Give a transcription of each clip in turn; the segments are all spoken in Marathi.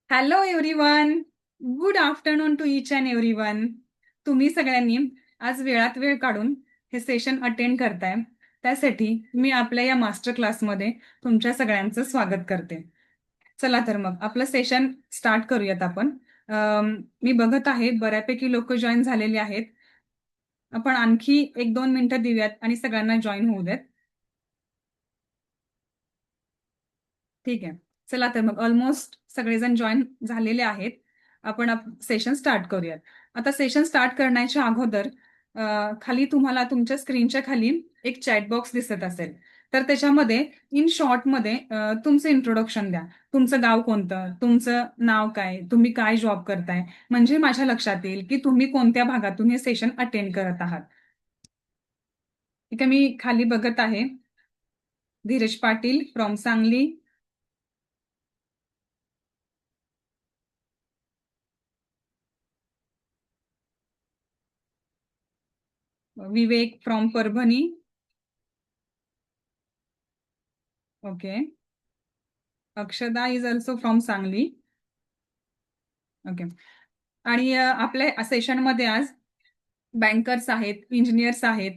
Hello everyone. Good afternoon to each and everyone. तुम्ही सगळ्यांनी आज वेळात वेळ काढून हे सेशन अटेंड करताय, त्यासाठी मी आपल्या या मास्टर क्लासमध्ये तुमच्या सगळ्यांचं स्वागत करते. चला तर मग आपलं सेशन स्टार्ट करूयात आपण. मी बघत आहे बऱ्यापैकी लोक जॉईन झालेले आहेत. आपण आणखी 1-2 मिनिटं देऊयात आणि सगळ्यांना जॉईन होऊ देत. ठीक आहे. चला तर मग ऑलमोस्ट सगळेजण जॉईन झालेले आहेत. आपण सेशन स्टार्ट करूयात. आता सेशन स्टार्ट करण्याच्या अगोदर खाली तुम्हाला तुमच्या स्क्रीनच्या खाली एक चॅट बॉक्स दिसत असेल, तर त्याच्यामध्ये इन शॉर्टमध्ये तुमचं इंट्रोडक्शन द्या. तुमचं गाव कोणतं, तुमचं नाव काय, तुम्ही काय जॉब करताय, म्हणजे माझ्या लक्षात येईल की तुम्ही कोणत्या भागातून हे सेशन अटेंड करत आहात. ठीक आहे, मी खाली बघत आहे. Dheeraj Patil from Sangli, Vivek from Parbhani. Okay. Akshada is also from Sangli. Okay. आणि आपल्या सेशनमध्ये आज बँकर्स आहेत, इंजिनियर्स आहेत.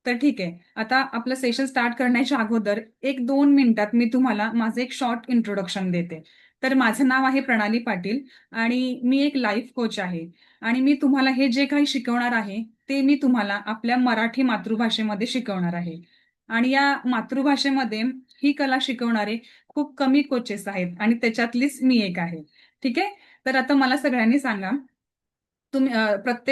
तर ठीक आहे, आता आपलं सेशन स्टार्ट करण्याच्या अगोदर 1-2 मिनिटात मी तुम्हाला माझं एक शॉर्ट इंट्रोडक्शन देते. तर माझं नाव आहे प्रणाली पाटील आणि मी एक लाईफ कोच आहे. आणि मी तुम्हाला हे जे काही शिकवणार आहे ते मी तुम्हाला आपल्या मराठी मातृभाषेमध्ये शिकवणार आहे. आणि या मातृभाषेमध्ये ही कला शिकवणारे खूप कमी कोचेस आहेत आणि त्याच्यातलीच मी एक आहे. ठीक आहे. तर आता मला सगळ्यांनी सांगा, तुम्ही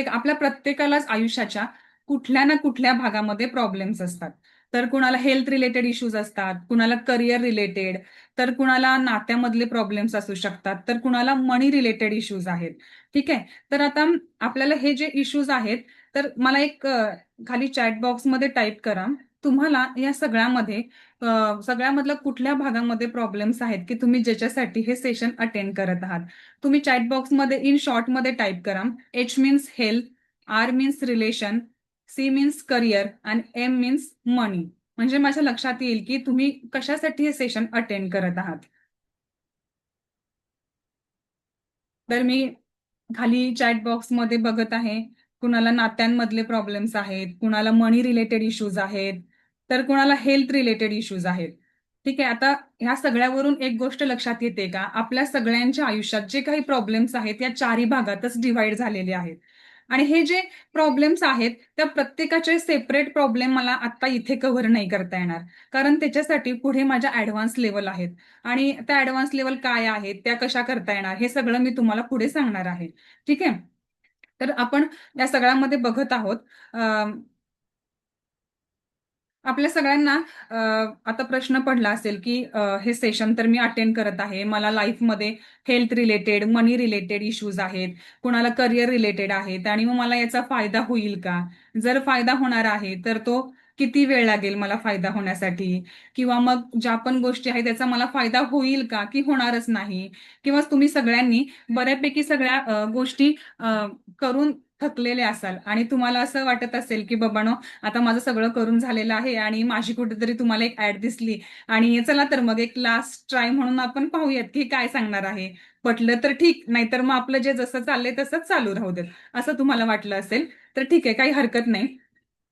आपल्या प्रत्येकालाच आयुष्याच्या कुठल्या ना कुठल्या भागामध्ये प्रॉब्लेम्स असतात. तर कुणाला हेल्थ रिलेटेड इश्यूज असतात, कुणाला करिअर रिलेटेड, तर कुणाला नात्यामधले प्रॉब्लेम्स असू शकतात, तर कुणाला मनी रिलेटेड इश्यूज आहेत. ठीक आहे. तर आता आपल्याला हे जे इश्यूज आहेत, तर मला एक खाली चॅट बॉक्समध्ये टाईप करा. तुम्हाला या सगळ्यामधल्या कुठल्या भागामध्ये प्रॉब्लेम्स आहेत की तुम्ही ज्याच्यासाठी हे सेशन अटेंड करत आहात. तुम्ही चॅट बॉक्समध्ये इन शॉर्टमध्ये टाईप करा. H means health, R means relation, C means career आणि M मीन्स मनी. म्हणजे माझ्या लक्षात येईल की तुम्ही कशासाठी हे सेशन अटेंड करत आहात. तर मी खाली चॅट बॉक्समध्ये बघत आहे. कुणाला नात्यांमधले प्रॉब्लेम्स आहेत, कुणाला मनी रिलेटेड इश्यूज आहेत, तर कुणाला हेल्थ रिलेटेड इश्यूज आहेत. ठीक आहे. आता ह्या सगळ्यावरून एक गोष्ट लक्षात येते का, आपल्या सगळ्यांच्या आयुष्यात जे काही प्रॉब्लेम्स आहेत या चारही भागातच डिव्हाइड झालेले आहेत. आणि हे जे प्रॉब्लेम्स आहेत त्या प्रत्येकाचे सेपरेट प्रॉब्लेम मला आता इथे कव्हर नाही करता येणार, कारण त्याच्यासाठी पुढे माझ्या ऍडव्हान्स लेवल आहेत. आणि त्या ऍडव्हान्स लेवल काय आहेत, त्या कशा करता येणार, हे सगळं मी तुम्हाला पुढे सांगणार आहे. ठीक आहे. तर आपण या सगळ्यामध्ये बघत आहोत. आपल्या सगळ्यांना आता प्रश्न पडला असेल की हे सेशन तर मी अटेंड करत आहे, मला लाईफमध्ये हेल्थ रिलेटेड, मनी रिलेटेड इश्यूज आहेत, कुणाला करिअर रिलेटेड आहेत, आणि मग मला याचा फायदा होईल का? जर फायदा होणार आहे तर तो किती वेळ लागेल मला फायदा होण्यासाठी? किंवा मग ज्या पण गोष्टी आहेत त्याचा मला फायदा होईल का की होणारच नाही? किंवा तुम्ही सगळ्यांनी बऱ्यापैकी सगळ्या गोष्टी करून थकलेले असाल आणि तुम्हाला असं वाटत असेल की बाबांनो, आता माझं सगळं करून झालेलं आहे आणि माझी कुठेतरी तुम्हाला एक ऍड दिसली आणि चला तर मग एक लास्ट ट्राय म्हणून आपण पाहूयात की काय सांगणार आहे. पटलं तर ठीक, नाहीतर मग आपलं जे जसं चाललंय तसंच चालू राहू देत, असं तुम्हाला वाटलं असेल तर ठीक आहे, काही हरकत नाही.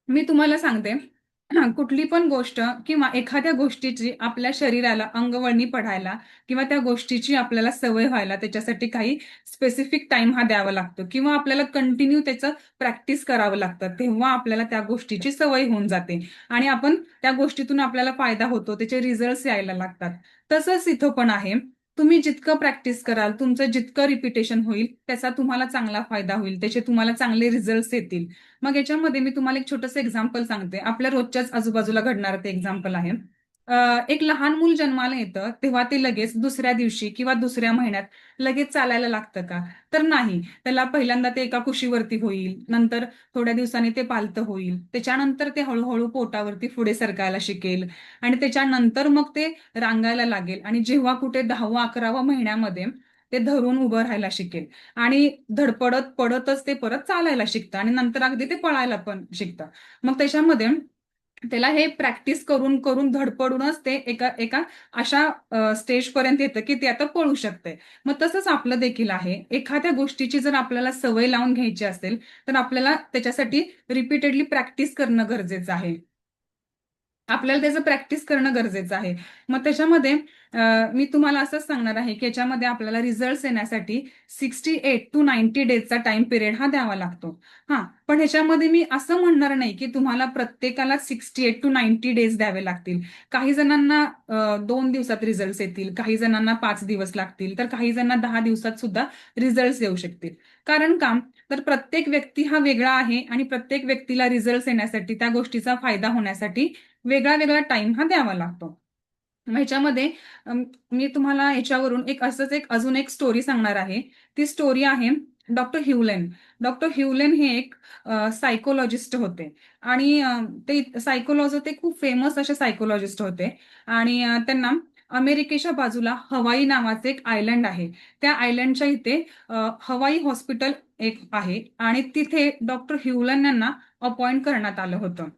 मी तुम्हाला सांगते. कुठली पण गोष्ट किंवा एखाद्या गोष्टीची आपल्या शरीराला अंगवळणी पडायला किंवा त्या गोष्टीची आपल्याला सवय व्हायला त्याच्यासाठी काही स्पेसिफिक टाइम हा द्यावा लागतो किंवा आपल्याला कंटिन्यू त्याचं प्रॅक्टिस करावं लागतं, तेव्हा आपल्याला त्या गोष्टीची सवय होऊन जाते आणि आपण त्या गोष्टीतून आपल्याला फायदा होतो, त्याचे रिझल्ट यायला लागतात. तसंच इथं पण आहे. तुम्ही जितकं प्रॅक्टिस कराल, तुमचं जितकं रिपिटेशन होईल त्याचा तुम्हाला चांगला फायदा होईल, त्याचे तुम्हाला चांगले रिझल्ट येतील. मग याच्यामध्ये मी तुम्हाला एक छोटंसं एक्झाम्पल सांगते. आपल्या रोजच्याच आजूबाजूला घडणारं ते एक्झाम्पल आहे. एक लहान मूल जन्माला येतं तेव्हा ते लगेच दुसऱ्या दिवशी किंवा दुसऱ्या महिन्यात लगेच चालायला लागतं का? तर नाही. त्याला पहिल्यांदा ते एका कुशीवरती होईल, नंतर थोड्या दिवसांनी ते पालतं होईल, त्याच्यानंतर ते हळूहळू पोटावरती पुढे सरकायला शिकेल आणि त्याच्यानंतर मग ते रांगायला लागेल आणि जेव्हा कुठे 10वा-11वा महिन्यामध्ये ते धरून उभं राहायला शिकेल आणि धडपडत पडतच ते परत चालायला शिकतं आणि नंतर अगदी ते पळायला पण शिकतं. मग त्याच्यामध्ये त्याला हे प्रॅक्टिस करून करून धडपडूनच ते एका एका अशा स्टेजपर्यंत येतं की ते आता पळू शकते. मग तसंच आपलं देखील आहे. एखाद्या गोष्टीची जर आपल्याला सवय लावून घ्यायची असेल, तर आपल्याला त्याच्यासाठी रिपीटेडली प्रॅक्टिस करणं गरजेचं आहे. आपल्याला त्याचं प्रॅक्टिस करणं गरजेचं आहे. मग त्याच्यामध्ये मी तुम्हाला असंच सांगणार आहे, की याच्यामध्ये आपल्याला रिझल्ट्स येण्यासाठी 68 टू 90 डेजचा टाइम पिरियड हा द्यावा लागतो. हां, पण ह्याच्यामध्ये मी असं म्हणणार नाही, की तुम्हाला प्रत्येकाला 68 टू 90 डेज द्यावे लागतील. काही जणांना 2 दिवसात रिझल्ट्स येतील, काही जणांना 5 दिवस लागतील, तर काही जणांना 10 दिवसात सुद्धा रिझल्ट्स येऊ शकतील. कारण का? तर प्रत्येक व्यक्ती हा वेगळा आहे आणि प्रत्येक व्यक्तीला रिझल्ट्स येण्यासाठी, त्या गोष्टीचा फायदा होण्यासाठी वेगळा वेगळा टाइम हा द्यावा लागतो. मग ह्याच्यामध्ये मी तुम्हाला ह्याच्यावरून एक असंच एक अजून एक स्टोरी सांगणार आहे. ती स्टोरी आहे डॉक्टर ह्युलेन. डॉक्टर ह्युलेन हे एक सायकोलॉजिस्ट होते आणि ते सायकोलॉजी ते खूप फेमस असे सायकोलॉजिस्ट होते आणि त्यांना अमेरिकेच्या बाजूला हवाई नावाचे एक आयलंड आहे. त्या आयलंडच्या इथे हवाई हॉस्पिटल एक आहे आणि तिथे डॉक्टर ह्युलन यांना अपॉइंट करण्यात आलं होतं.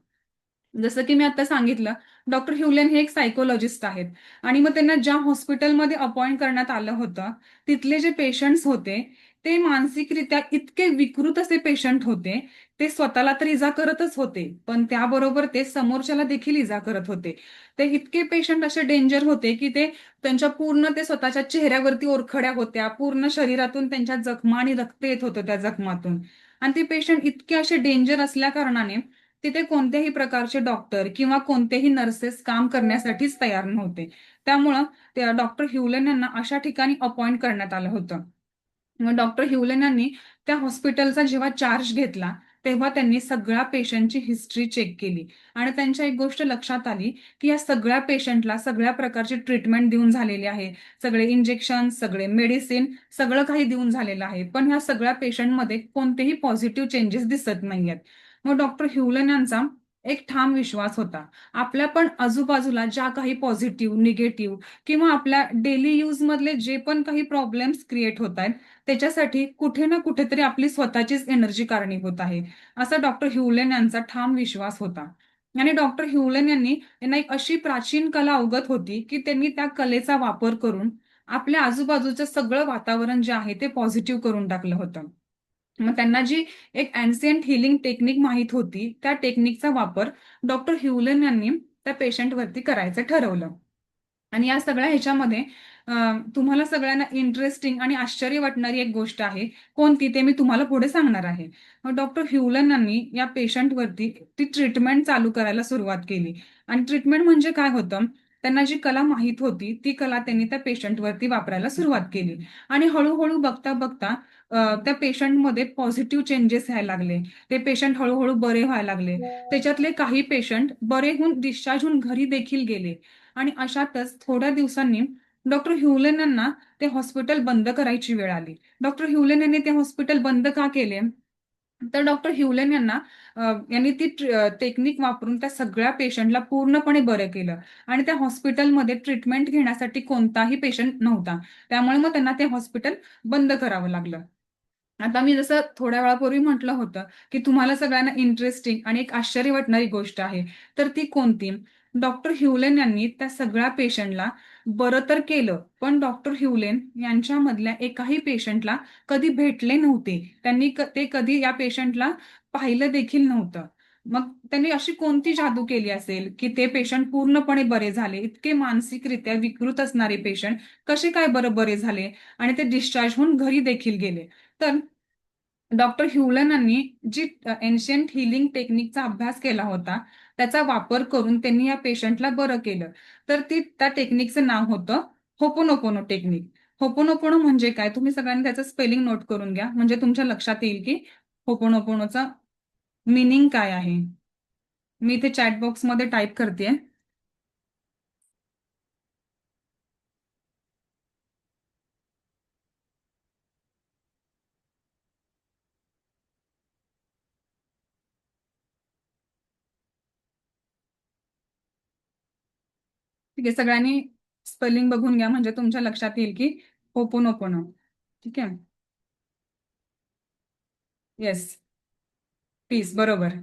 जसं की मी आता सांगितलं, डॉक्टर ह्युलेन हे एक सायकोलॉजिस्ट आहेत आणि मग त्यांना ज्या हॉस्पिटलमध्ये अपॉइंट करण्यात आलं होतं, तिथले जे पेशंट्स होते, ते मानसिकरित्या इतके विकृत असे पेशंट होते, ते स्वतःला तर इजा करतच होते, पण त्याबरोबर ते समोरच्याला देखील इजा करत होते. ते इतके पेशंट असे डेंजर होते, की ते त्यांच्या पूर्ण ते स्वतःच्या चेहऱ्यावरती ओरखड्या होत्या, पूर्ण शरीरातून त्यांच्या जखमा आणि रक्त येत होतं त्या जखमातून. आणि ते पेशंट इतके असे डेंजर असल्या कारणाने तिथे कोणत्याही प्रकारचे डॉक्टर किंवा कोणतेही नर्सेस काम करण्यासाठीच तयार नव्हते. त्यामुळं त्या डॉक्टर ह्युलेन यांना अशा ठिकाणी अपॉइंट करण्यात आलं होतं. मग डॉक्टर ह्युलेन यांनी त्या हॉस्पिटलचा जेव्हा चार्ज घेतला, तेव्हा त्यांनी सगळ्या पेशंटची हिस्ट्री चेक केली आणि त्यांच्या एक गोष्ट लक्षात आली, की या सगळ्या पेशंटला सगळ्या प्रकारची ट्रीटमेंट देऊन झालेली आहे. सगळे इंजेक्शन, सगळे मेडिसिन, सगळं काही देऊन झालेलं आहे. पण ह्या सगळ्या पेशंटमध्ये कोणतेही पॉझिटिव्ह चेंजेस दिसत नाहीयेत. मग डॉक्टर ह्युलन यांचा एक ठाम विश्वास होता. आपल्या पण आजूबाजूला ज्या काही पॉझिटिव्ह, निगेटिव्ह किंवा आपल्या डेली यूज मधले जे पण काही प्रॉब्लेम्स क्रिएट होत आहेत, त्याच्यासाठी कुठे ना कुठेतरी आपली स्वतःचीच एनर्जी कारणीभूत आहे, असा डॉक्टर ह्युलेन यांचा ठाम विश्वास होता. आणि डॉक्टर ह्युलेन यांना एक अशी प्राचीन कला अवगत होती, की त्यांनी त्या कलेचा वापर करून आपल्या आजूबाजूचं सगळं वातावरण जे आहे ते पॉझिटिव्ह करून टाकलं होतं. मग त्यांना जी एक अँसियंट हिलिंग टेक्निक माहीत होती, त्या टेक्निकचा वापर डॉक्टर ह्युलन यांनी त्या पेशंटवरती करायचं ठरवलं. आणि या सगळ्या ह्याच्यामध्ये तुम्हाला सगळ्यांना इंटरेस्टिंग आणि आश्चर्य वाटणारी एक गोष्ट आहे. कोणती? ते मी तुम्हाला पुढे सांगणार आहे. मग डॉक्टर ह्युलन यांनी या पेशंटवरती ती ट्रीटमेंट चालू करायला सुरुवात केली. आणि ट्रीटमेंट म्हणजे काय होतं? त्यांना जी कला माहीत होती, ती कला त्यांनी त्या पेशंटवरती वापरायला सुरुवात केली. आणि हळूहळू बघता बघता त्या पेशंटमध्ये पॉझिटिव्ह चेंजेस यायला लागले. ते पेशंट हळूहळू बरे व्हायला लागले. त्याच्यातले काही पेशंट बरे होऊन डिस्चार्ज होऊन घरी देखील गेले. आणि अशातच थोड्या दिवसांनी डॉक्टर ह्युलेन यांना ते हॉस्पिटल बंद करायची वेळ आली. डॉक्टर ह्युलेन यांनी ते हॉस्पिटल बंद का केले? तर डॉक्टर ह्युलेन यांनी ती टेक्निक वापरून त्या सगळ्या पेशंटला पूर्णपणे बरं केलं आणि त्या हॉस्पिटलमध्ये ट्रीटमेंट घेण्यासाठी कोणताही पेशंट नव्हता. त्यामुळे मग त्यांना ते हॉस्पिटल बंद करावं लागलं. आता मी जसं थोड्या वेळापूर्वी म्हटलं होतं, की तुम्हाला सगळ्यांना इंटरेस्टिंग आणि एक आश्चर्य वाटणारी गोष्ट आहे. तर ती कोणती? डॉक्टर ह्युलेन यांनी त्या सगळ्या पेशंटला बरं तर केलं, पण डॉक्टर ह्युलेन यांच्यामधल्या एकाही पेशंटला कधी भेटले नव्हते. त्यांनी ते कधी या पेशंटला पाहिलं देखील नव्हतं. मग त्यांनी अशी कोणती जादू केली असेल, की ते पेशंट पूर्णपणे बरे झाले? इतके मानसिकरित्या विकृत असणारे पेशंट कसे काय बरं बरे झाले आणि ते डिस्चार्ज होऊन घरी देखील गेले? तर डॉक्टर ह्युलन यांनी जी एन्शियंट हिलिंग टेक्निकचा अभ्यास केला होता, त्याचा वापर करून त्यांनी या पेशंटला बरं केलं. तर त्या टेक्निकचं नाव होतं होपोनोपोनो टेक्निक. होपोनोपोनो म्हणजे काय? तुम्ही सगळ्यांनी त्याचं स्पेलिंग नोट करून घ्या, म्हणजे तुमच्या लक्षात येईल की होपोनोपोनोचा मीनिंग काय आहे. मी इथे चॅट बॉक्समध्ये टाईप करतेय. ठीक आहे, सगळ्यांनी स्पेलिंग बघून घ्या, म्हणजे तुमच्या लक्षात येईल की होपोनोपोनो. ठीक आहे. येस. पीस, बरोबर.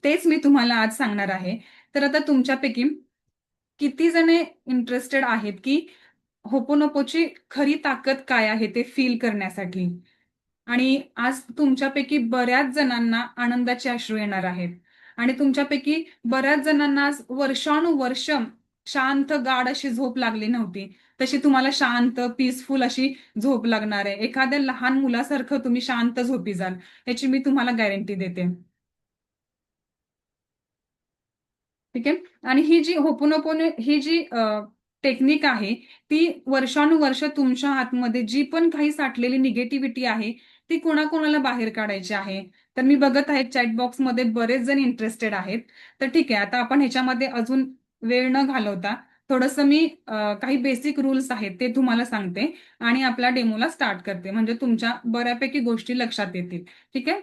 तेच मी तुम्हाला आज सांगणार आहे. तर आता तुमच्यापैकी किती जणे इंटरेस्टेड आहेत की होपोनोपोची खरी ताकद काय आहे ते फील करण्यासाठी? आणि आज तुमच्यापैकी बऱ्याच जणांना आनंदाचे अश्रू येणार आहेत आणि तुमच्यापैकी बऱ्याच जणांना आज वर्षानुवर्ष शांत गाढ अशी झोप लागली नव्हती, तशी तुम्हाला शांत पीसफुल अशी झोप लागणार आहे. एखाद्या लहान मुलासारखं तुम्ही शांत झोपी जाल, याची मी तुम्हाला गॅरंटी देते. ठीक आहे. आणि ही जी होपोनोपोनो ही जी टेक्निक आहे, ती वर्षानुवर्ष तुमच्या आतमध्ये जी पण काही साठलेली निगेटिव्हिटी आहे, ती कोणाकोणाला बाहेर काढायची आहे. तर मी बघत आहे चॅट बॉक्समध्ये बरेच जण इंटरेस्टेड आहेत. तर ठीक आहे, आता आपण ह्याच्यामध्ये अजून वेळ न घालवता थोडंसं मी काही बेसिक रूल्स आहेत ते तुम्हाला सांगते आणि आपल्या डेमोला स्टार्ट करते. म्हणजे तुमच्या बऱ्यापैकी गोष्टी लक्षात येतील. ठीक आहे.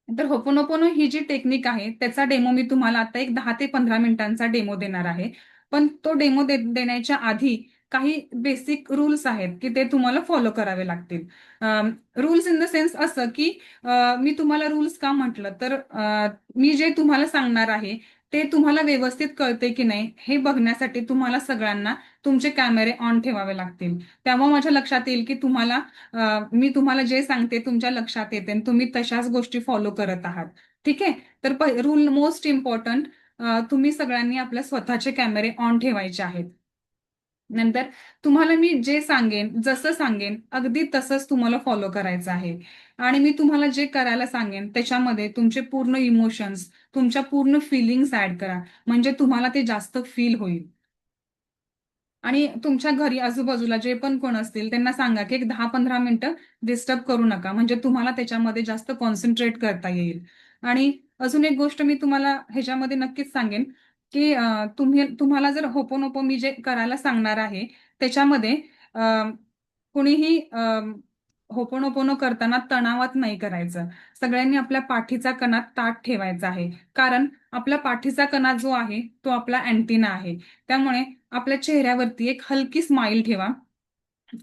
तर होपोनोपोनो ही जी टेक्निक आहे त्याचा डेमो मी तुम्हाला आता एक 10 ते 15 मिनिटांचा डेमो देणार आहे. पण तो डेमो देण्याच्या आधी काही बेसिक रूल्स आहेत की ते तुम्हाला फॉलो करावे लागतील. रूल्स इन द सेन्स असं की मी तुम्हाला रूल्स का म्हटलं तर मी जे तुम्हाला सांगणार आहे ते तुम्हाला व्यवस्थित कळते की नाही हे बघण्यासाठी तुम्हाला सगळ्यांना तुमचे कॅमेरे ऑन ठेवावे लागतील. त्यामुळे माझ्या लक्षात येईल की मी तुम्हाला जे सांगते तुमच्या लक्षात येते आणि तुम्ही तशाच गोष्टी फॉलो करत आहात. ठीक आहे. तर रूल मोस्ट इम्पॉर्टंट, तुम्ही सगळ्यांनी आपल्या स्वतःचे कॅमेरे ऑन ठेवायचे आहेत. नंतर तुम्हाला मी जे सांगेन जसं सांगेन अगदी तसंच तुम्हाला फॉलो करायचं आहे. आणि मी तुम्हाला जे करायला सांगेन त्याच्यामध्ये तुमचे पूर्ण इमोशन्स, तुमच्या पूर्ण फिलिंग्स ऍड करा, म्हणजे तुम्हाला ते जास्त फील होईल. आणि तुमच्या घरी आजूबाजूला जे पण कोण असतील त्यांना सांगा की एक 10-15 मिनिटं डिस्टर्ब करू नका, म्हणजे तुम्हाला त्याच्यामध्ये जास्त कॉन्सन्ट्रेट करता येईल. आणि अजून एक गोष्ट मी तुम्हाला ह्याच्यामध्ये नक्कीच सांगेन की तुम्हाला जर होपोनोपो मी जे करायला सांगणार आहे त्याच्यामध्ये कुणीही होपोनोपोनो करताना तणावात नाही करायचं. सगळ्यांनी आपल्या पाठीचा कणा ताठ ठेवायचा आहे, कारण आपला पाठीचा कणा जो आहे तो आपला अँटिना आहे. त्यामुळे आपल्या चेहऱ्यावरती एक हलकी स्माईल ठेवा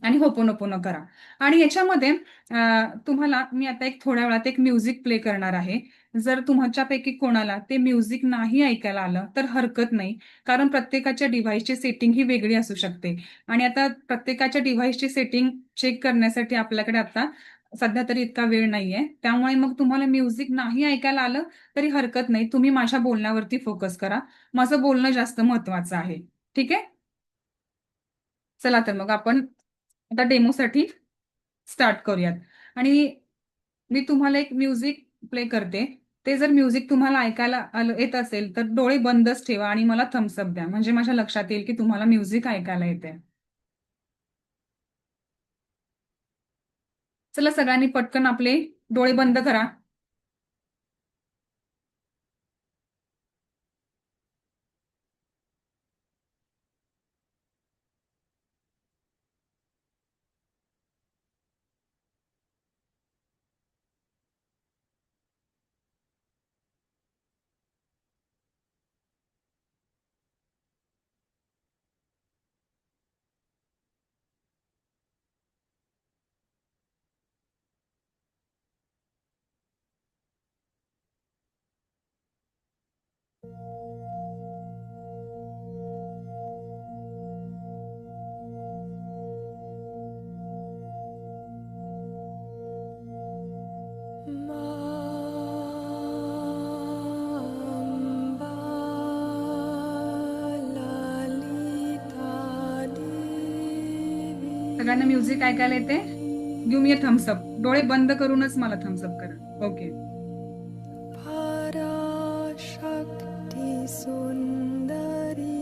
आणि होपोनोपोनो करा. आणि याच्यामध्ये तुम्हाला मी आता एक थोड्या वेळात एक म्युझिक प्ले करणार आहे. जर तुमच्यापैकी कोणाला ते म्युझिक नाही ऐकायला आलं तर हरकत नाही, कारण प्रत्येकाच्या डिव्हाइसची सेटिंग ही वेगळी असू शकते. आणि आता प्रत्येकाच्या डिव्हाइसची सेटिंग चेक करण्यासाठी आपल्याकडे आता सध्या तरी इतका वेळ नाहीये. त्यामुळे मग तुम्हाला म्युझिक नाही ऐकायला आलं तरी हरकत नाही, तुम्ही माझ्या बोलण्यावरती फोकस करा. माझं बोलणं जास्त महत्वाचं आहे. ठीक आहे. चला तर मग आपण आता डेमोसाठी स्टार्ट करूयात. आणि मी तुम्हाला एक म्युझिक प्ले करते. ते जर म्युझिक तुम्हाला ऐकायला येत असेल तर डोळे बंदच ठेवा आणि मला थम्सअप द्या, म्हणजे माझ्या लक्षात येईल की तुम्हाला म्युझिक ऐकायला येते. चला सगळ्यांनी पटकन आपले डोळे बंद करा. सगळ्यांना म्युझिक ऐकायला येते? गिव्ह मी अ थम्सअप. डोळे बंद करूनच मला थम्सअप करा. ओके. पराशक्ति सुंदरी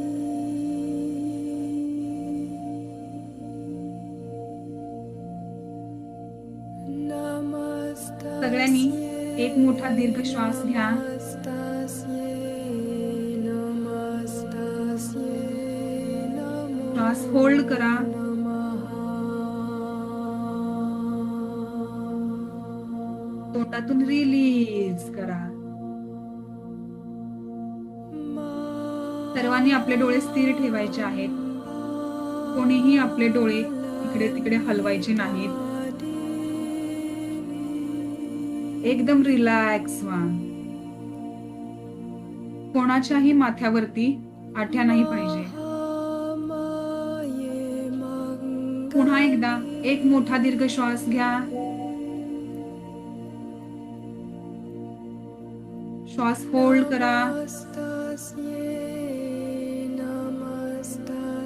सगळ्यांनी एक मोठा दीर्घ श्वास घ्या. श्वास होल्ड करा. तोंडातून रिलीज करा. सर्वांनी आपले डोळे स्थिर ठेवायचे आहेत. कोणीही आपले डोळे इकडे तिकडे हलवायचे नाहीत. एकदम रिलॅक्स व्हा. कोणाच्याही माथ्यावरती आठ्या नाही पाहिजे. महामाये पुन्हा एकदा मंगले एक मोठा दीर्घ श्वास घ्या. श्वास होल्ड करा. नमस्तस्यै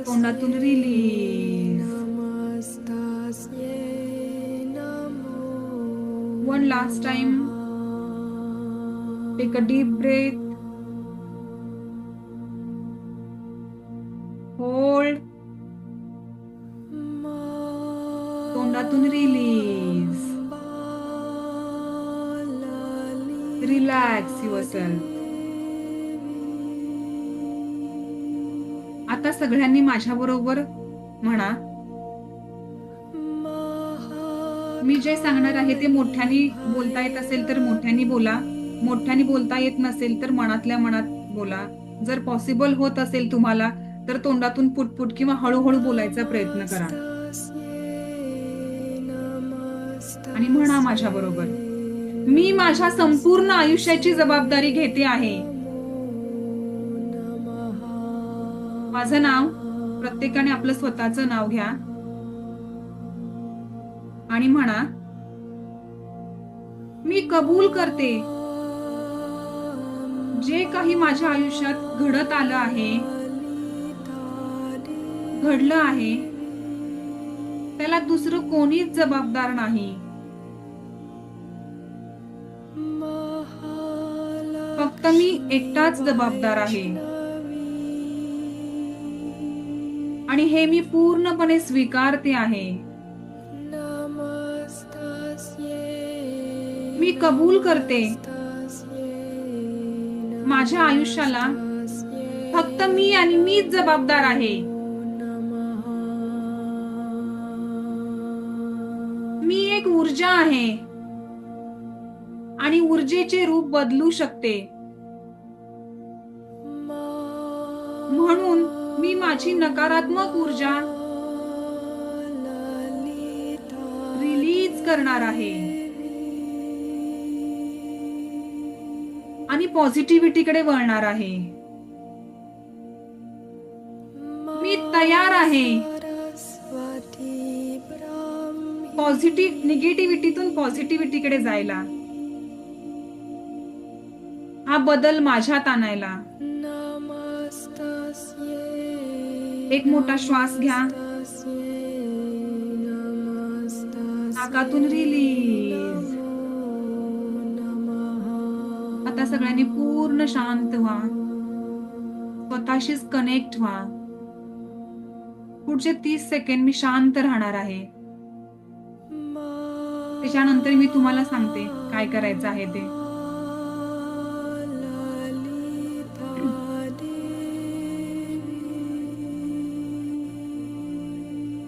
तोंडातून नमस्तस्यै रिलीज. नमस्तस्यै नमो one last time. Take a deep breath. Hold. तोंडातून रिलीज. Relax yourself. आता सगळ्यांनी माझ्या बरोबर म्हणा. मी जे सांगणार आहे ते मोठ्यानी बोलता येत असेल तर मोठ्यानी बोला. मोठ्यानी बोलता येत नसेल तर मनातल्या मनात बोला. जर पॉसिबल होत असेल तुम्हाला तर तोंडातून पुटपुट किंवा हळूहळू बोलायचा प्रयत्न करा आणि म्हणा माझ्या बरोबर, मी माझ्या संपूर्ण आयुष्याची जबाबदारी घेते आहे. माझं नाव, प्रत्येकाने आपलं स्वतःचं नाव घ्या आणि म्हणा, मी कबूल करते जे काही माझ्या आयुष्यात घडत आलं आहे, घडलं आहे, त्याला दुसरं कोणीच जबाबदार नाही. फक्त मी एकटाच जबाबदार आहे आणि हे मी पूर्णपणे स्वीकारते आहे. मी कबूल करते माझ्या आयुष्याला फक्त मी आणि मीच जबाबदार आहे. मी एक ऊर्जा आहे आणि ऊर्जेचे रूप बदलू शकते. म्हणून मी माझी नकारात्मक ऊर्जा रिलीज करणार आहे आणि पॉझिटिव्हिटीकडे वळणार आहे. मी तयार आहे निगेटिव्हिटीतून पॉझिटिव्हिटीकडे जायला, हा बदल माझ्यात आणायला. एक मोठा श्वास घ्या. नाकातून रिलीज. आता सगळ्यांनी पूर्ण शांत व्हा. स्वतःशीच कनेक्ट व्हा. पुढचे 30 सेकंड मी शांत राहणार आहे. त्याच्यानंतर मी तुम्हाला सांगते काय करायचं आहे ते.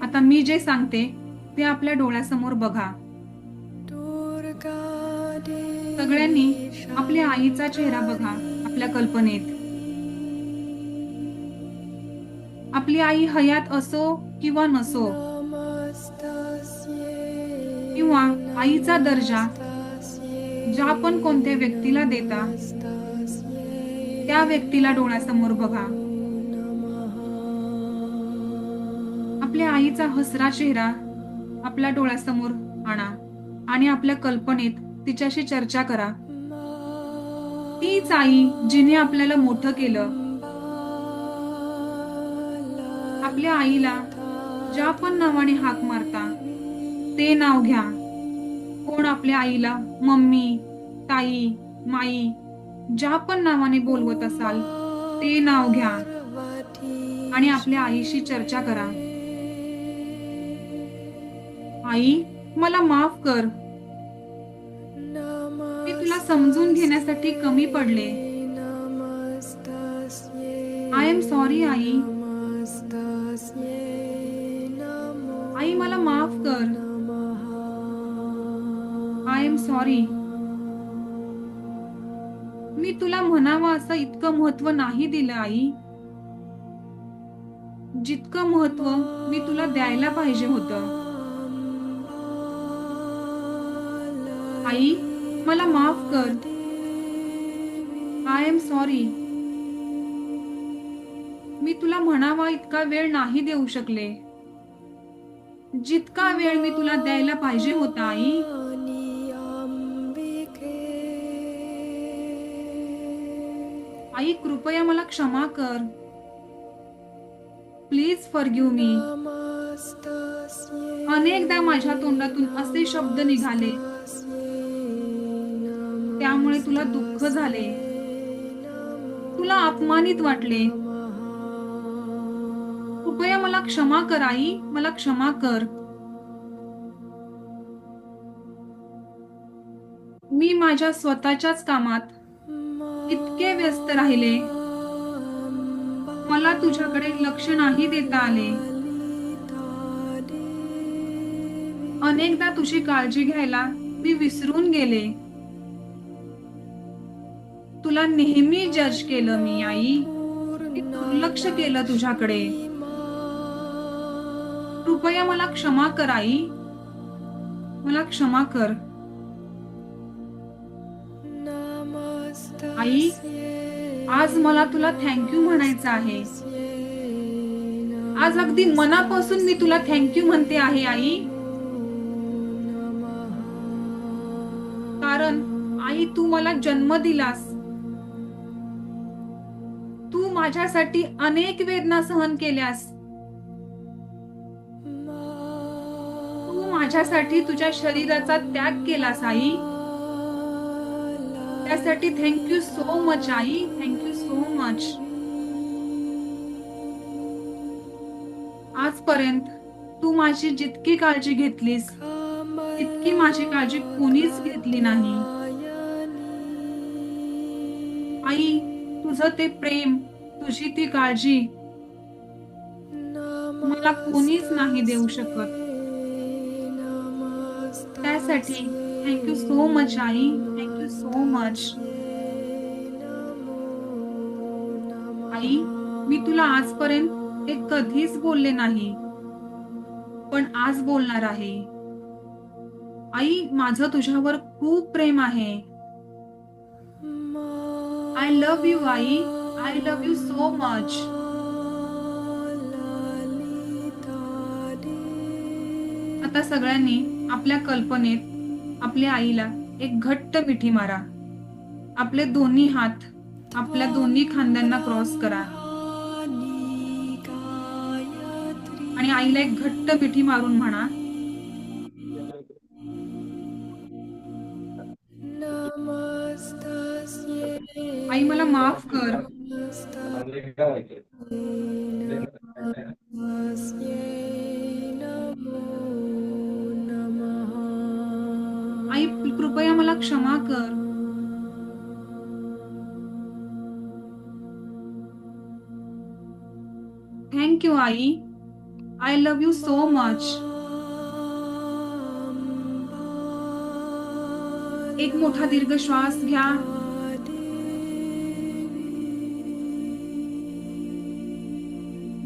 आता मी जे सांगते ते आपल्या डोळ्यासमोर बघा. सगळ्यांनी आपल्या आईचा चेहरा बघा आपल्या कल्पनेत. आपली आई हयात असो किंवा नसो, किंवा आईचा दर्जा ज्या पण कोणत्या व्यक्तीला देता त्या व्यक्तीला डोळ्यासमोर बघा. आपल्या आईचा हसरा चेहरा आपल्या डोळ्यासमोर आणा आणि आपल्या कल्पनेत तिच्याशी चर्चा करा. तीच आई जिने आपल्याला मोठं केलं. आपल्या आईला ज्या पण नावाने हाक मारता ते नाव घ्या. कोण आपल्या आईला मम्मी, ताई, माई ज्या पण नावाने बोलवत असाल ते नाव घ्या आणि आपल्या आईशी चर्चा करा. आई, मला माफ कर. मी तुला समजून घेण्यासाठी कमी पडले. आय एम सॉरी आई. आई, मला माफ कर. I am sorry. मी तुला म्हणावं असं इतकं महत्व नाही दिलं आई. जितकं महत्व मी तुला द्यायला पाहिजे होतं. आई, मला माफ कर. I am sorry. मी तुला म्हणावा इतका वेळ नाही देऊ शकले, जितका वेळ मी तुला द्यायला पाहिजे होता आई. मानी अंबिके आई कृपया मला क्षमा कर. प्लीज फॉरगिव्ह मी. नमस्तस्यै अनेकदा माझ्या तोंडातून असे शब्द निघाले, त्यामुळे तुला दुःख झाले, तुला अपमानित वाटले. कृपया मला क्षमा कर आई, मला क्षमा कर. मी माझ्या स्वतःच्याच कामात इतके व्यस्त राहिले, मला तुझ्याकडे लक्ष नाही देता आले. अनेकदा तुझी काळजी घ्यायला मी विसरून गेले. तुला नेहमी जज केलं मी आई, मी दुर्लक्ष केलं तुझ्याकडे. कृपया मला क्षमा कर आई, मला क्षमा कर. आई, आज मला तुला थँक्यू म्हणायचं आहे. आज अगदी मनापासून मी तुला थँक्यू म्हणते आहे आई. कारण आई तू मला जन्म दिलास, तू माझ्यासाठी अनेक वेदना सहन केल्यास, तू माझ्यासाठी तुझ्या शरीराचा त्याग केलास आई. त्यासाठी थँक्यू सो मच आई, थँक्यू सो मच. आजपर्यंत तू माझी जितकी काळजी घेतलीस, तितकी माझी काळजी कोणीच घेतली नाही आई. तुझं ते प्रेम, तुझी ती काळजी मला कोणीच नाही देऊ शकत. त्यासाठी थँक्यू सो मच आई, थँक्यू सो मच. आई, मी तुला आजपर्यंत ते कधीच बोलले नाही, पण आज बोलणार आहे. आई, माझं तुझ्यावर खूप प्रेम आहे. I love you I, I love you so much. आता सगळ्यांनी आपल्या कल्पनेत आपल्या आईला एक घट्ट मिठी मारा. आपले दोन्ही हात आपल्या दोन्ही खांद्यांना क्रॉस करा आणि आईला एक घट्ट मिठी मारून म्हणा, आई मला माफ कर. आई कृपया मला क्षमा कर. Thank you I, I love you so much. एक मोठा दीर्घ श्वास घ्या.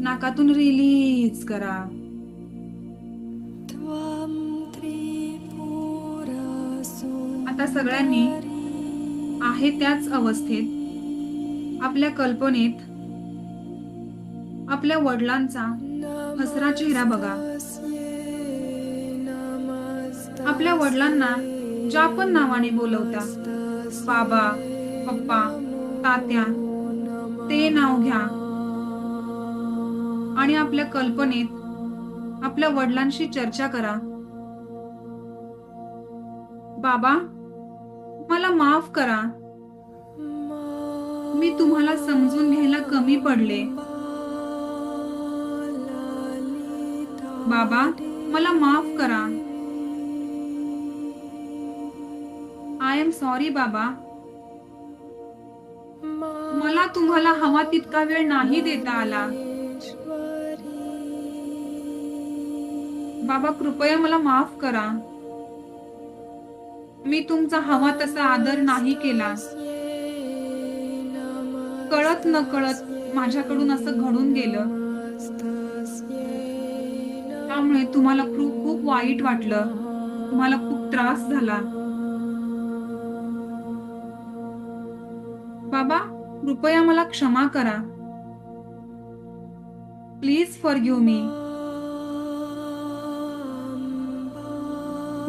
नाकातून रिलीज करा. आता सगळ्यांनी आहे त्याच अवस्थेत आपल्या कल्पनेत आपल्या वडिलांचा हसरा चेहरा बघा. आपल्या वडिलांना ज्या पण नावाने बोलवता, बाबा, पप्पा, तात्या, ते नाव घ्या आणि आपल्या कल्पनेत आपल्या वडिलांशी चर्चा करा. बाबा, मला माफ करा, मी तुम्हाला समजून घ्यायला कमी पडले. बाबा, मला माफ करा. आय एम सॉरी बाबा, मला तुम्हाला हवा तितका वेळ नाही देता आला. बाबा कृपया मला माफ करा, मी तुमचा हवा तसा आदर नाही केला. कळत न कळत माझ्याकडून असं घडून गेलं, त्यामुळे तुम्हाला खूप खूप वाईट वाटलं, तुम्हाला खूप त्रास झाला. बाबा कृपया मला क्षमा करा, प्लीज फॉरगिव्ह मी.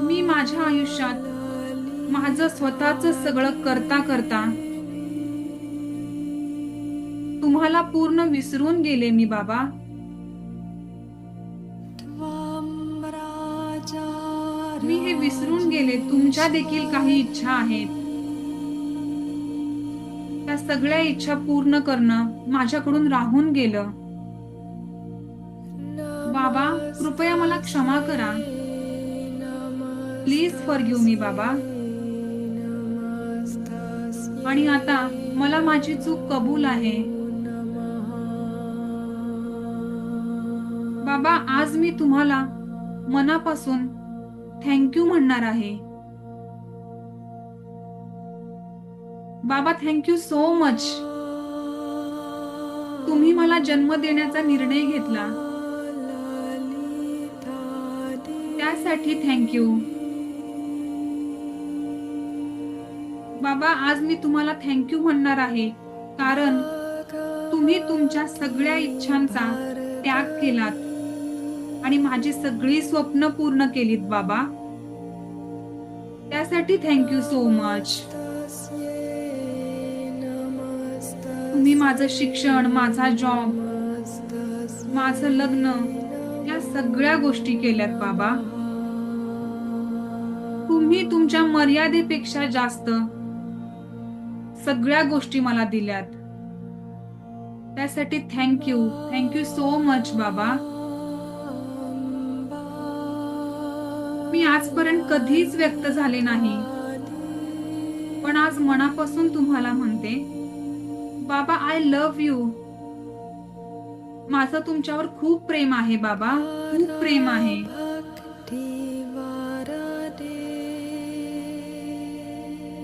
मी माझ्या आयुष्यात माझं स्वतःच सगळं करता करता तुम्हाला पूर्ण विसरून गेले मी बाबा. मी हे विसरून गेले तुमच्या देखील काही इच्छा आहेत. त्या सगळ्या इच्छा पूर्ण करणं माझ्याकडून राहून गेलं. बाबा कृपया मला क्षमा करा. प्लीज फॉरगिव्ह मी बाबा. आणि आता मला माझी चूक कबूल आहे. बाबा आज मी तुम्हाला मनापासून थँक्यू म्हणणार आहे. बाबा थँक्यू सो मच. तुम्ही मला जन्म देण्याचा निर्णय घेतला त्यासाठी थँक्यू. बाबा आज मी तुम्हाला थँक्यू म्हणणार आहे कारण तुम्ही तुमच्या सगळ्या इच्छांचा त्याग केलात आणि माझी सगळी स्वप्न पूर्ण केलीत बाबा. त्यासाठी थँक्यू सो मच. तुम्ही माझं शिक्षण, माझा जॉब, माझं लग्न या सगळ्या गोष्टी केल्यात बाबा. तुम्ही तुमच्या मर्यादेपेक्षा जास्त सगळ्या गोष्टी मला दिल्यात. त्यासाठी थँक्यू सो मच बाबा. मी आजपर्यंत कधीच व्यक्त झाले नाही पण आज मनापासून तुम्हाला म्हणते बाबा आय लव्ह यू. माझं तुमच्यावर खूप प्रेम आहे बाबा, खूप प्रेम आहे.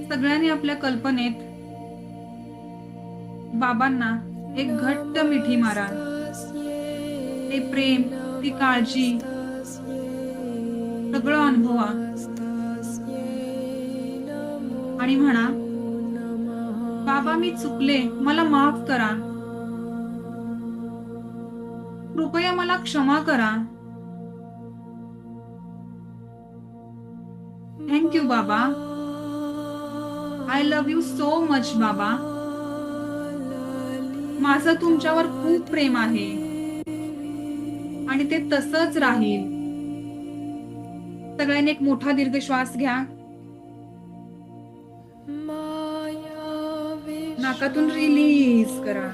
सगळ्यांनी आपल्या कल्पनेत बाबांना एक घट्ट मिठी मारा. ते प्रेम, ती काळजी सगळं अनुभवा आणि म्हणा बाबा मी चुकले, मला माफ करा. कृपया मला क्षमा करा. थँक्यू बाबा. I love you so much बाबा. माझं तुमच्यावर खूप प्रेम आहे आणि ते तसंच राहील. सगळ्यांनी एक मोठा दीर्घ श्वास घ्या. नाकातून रिलीज करा.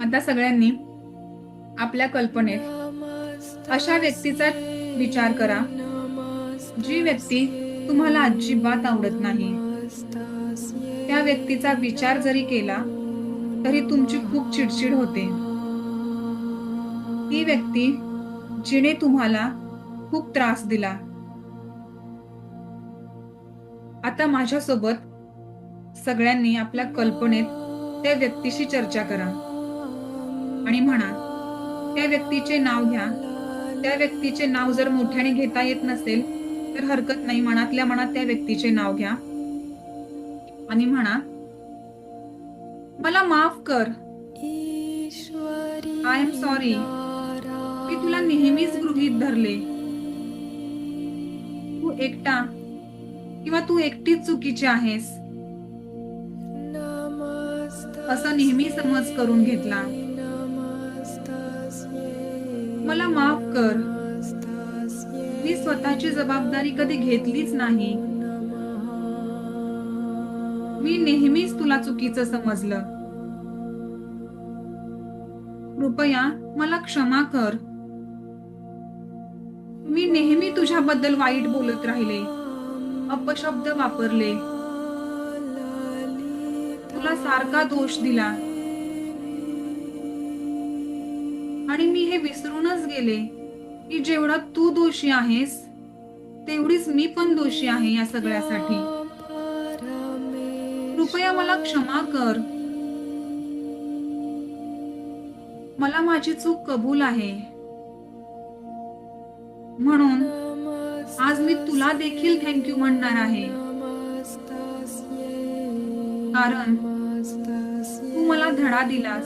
आता सगळ्यांनी आपल्या कल्पनेत अशा व्यक्तीचा विचार करा जी व्यक्ती तुम्हाला अजिबात आवडत नाही. त्या व्यक्तीचा विचार जरी केला तरी तुमची खूप चिडचिड होते. ती व्यक्ती जिने तुम्हाला खूप त्रास दिला. आता माझ्यासोबत सगळ्यांनी आपल्या कल्पनेत त्या व्यक्तीशी चर्चा करा आणि म्हणा त्या व्यक्तीचे नाव घ्या. त्या व्यक्तीचे नाव जर मोठ्याने घेता येत नसेल तर हरकत नाही, मनातल्या मनात त्या व्यक्तीचे नाव घ्या आणि म्हणा मला माफ कर. I am sorry. मी तुला नेहमीच गृहीत धरले. तू एकटा किंवा तू एकटीच चुकीची आहेस असं नेहमी समज करून घेतला. मला माफ कर. मी स्वतःची जबाबदारी कधी घेतलीच नाही. मी नेहमीच तुला चुकीचं समजलं. कृपया मला क्षमा कर. मी नेहमी तुझ्याबद्दल वाईट बोलत राहिले, अपशब्द वापरले, तुला सारखा दोष दिला आणि मी हे विसरूनच गेले की जेवढा तू दोषी आहेस तेवढीच मी पण दोषी आहे या सगळ्यासाठी. कृपया मला क्षमा कर. मला माझी चूक कबूल आहे. म्हणून आज मी तुला देखील थँक्यू म्हणणार आहे. कारण तू मला धडा दिलास,